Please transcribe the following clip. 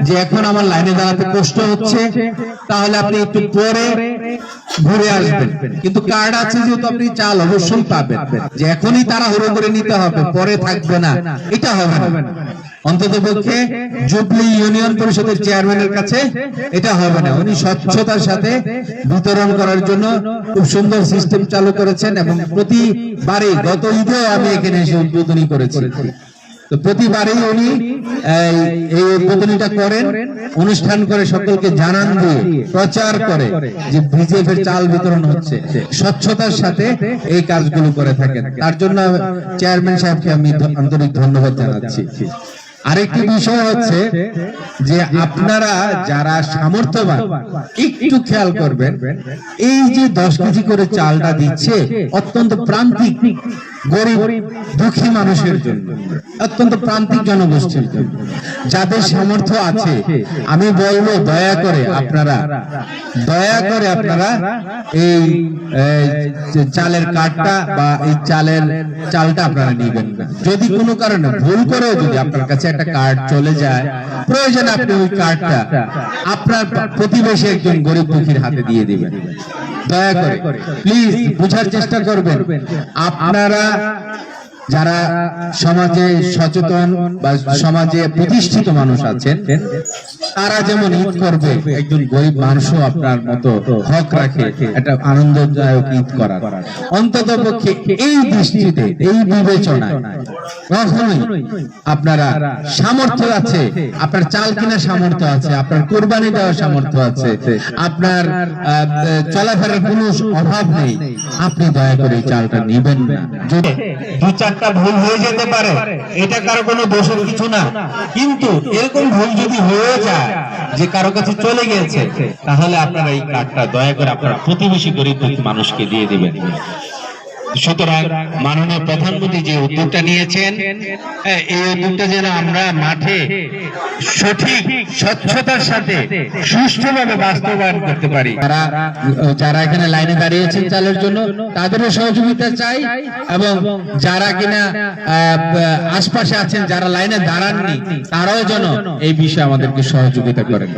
যে এখন আমার লাইনে দাঁড়াতে কষ্ট হচ্ছে, তাহলে আপনি একটু পরে ঘুরে আসবেন। কিন্তু কার্ড আছে যেহেতু আপনি চাল অবশ্যই পাবেন। যে এখনই তাড়াহুড়ো করে নিতে হবে, পরে থাকবে না, এটা হবে না। অন্ততপক্ষে জুবলি ইউনিয়ন পরিষদের চেয়ারম্যানের কাছে এটা হবে না। উনি স্বচ্ছতার সাথে বিতরণ করার জন্য খুব সুন্দর সিস্টেম চালু করেছেন, এবং প্রতিবারই গত ঈদে আমি এখানে এসে উদ্বোধনী করেছি। তো প্রতিবারই উনি এই উদ্বোধনীটা করেন, অনুষ্ঠান করে সকলকে জানান দিয়ে প্রচার করে যে বিজেপি এর চাল বিতরণ হচ্ছে, স্বচ্ছতার সাথে এই কাজগুলো করে থাকেন। তার জন্য চেয়ারম্যান সাহেবকে আমি আন্তরিক ধন্যবাদ জানাচ্ছি। আরেকটি বিষয় হচ্ছে যে আপনারা যারা সামর্থ্যবান একটু খেয়াল করবেন, এই যে 10 কেজি করে চালটা দিচ্ছে অত্যন্ত প্রান্তিক গরিব দুঃখী মানুষের জন্য, অত্যন্ত প্রান্তিক জনগোষ্ঠীর জন্য। যাদের সামর্থ্য আছে আমি বলবো দয়া করে আপনারা এই চালের কার্ডটা বা এই চালটা আপনারা নিবেন না। যদি কোনো কারণে ভুল করেও যদি আপনার কাছে একটা কার্ড চলে যায়, প্রয়োজনে আপনি ওই কার্ডটা আপনার প্রতিবেশী একজন গরিব দুঃখীর হাতে দিয়ে দিবেন। দয়া করে প্লিজ বুঝার চেষ্টা করবেন। আপনারা যারা সমাজে সচেতন বা সমাজে প্রতিষ্ঠিত মানুষ আছেন, তারা যেমন ঈদ করবে, একজন গরিব মানুষও আপনার মতো হক রাখে একটা আনন্দদায়ক ঈদ করার। অন্তত পক্ষে এই দৃষ্টিতে, এই বিবেচনায় কখনোই আপনারা সামর্থ্য আছে, আপনার চাল কেনার সামর্থ্য আছে, আপনার কোরবানি দেওয়ার সামর্থ্য আছে, আপনার চলাফেরার কোনো অভাব নেই, আপনি দয়া করে এই চালটা নিবেন না। যদি 2-4টা ভুল হয়ে যেতে পারে, এটা কারো কোনো দোষের কিছু না, কিন্তু এরকম ভুল যদি হয়ে যায় যে কারো কাছে চলে গিয়েছে, তাহলে আপনারা এই কার্ডটা দয়া করে আপনার প্রতিবেশী গরিব মানুষকে দিয়ে দিবেন। সুতরাং মাননীয় প্রধানমন্ত্রী যে উদ্যোগটা নিয়েছেন, এই উদ্যোগটা যেন আমরা মাঠে সঠিক স্বচ্ছতার সাথে সুষ্ঠুভাবে বাস্তবায়ন করতে পারি। যারা এখানে লাইনে দাঁড়িয়েছেন চালের জন্য, তাদেরও সহযোগিতা চাই, এবং যারা কিনা আশপাশে আছেন, যারা লাইনে দাঁড়াননি, তারাও যেন এই বিষয়ে আমাদেরকে সহযোগিতা করেন।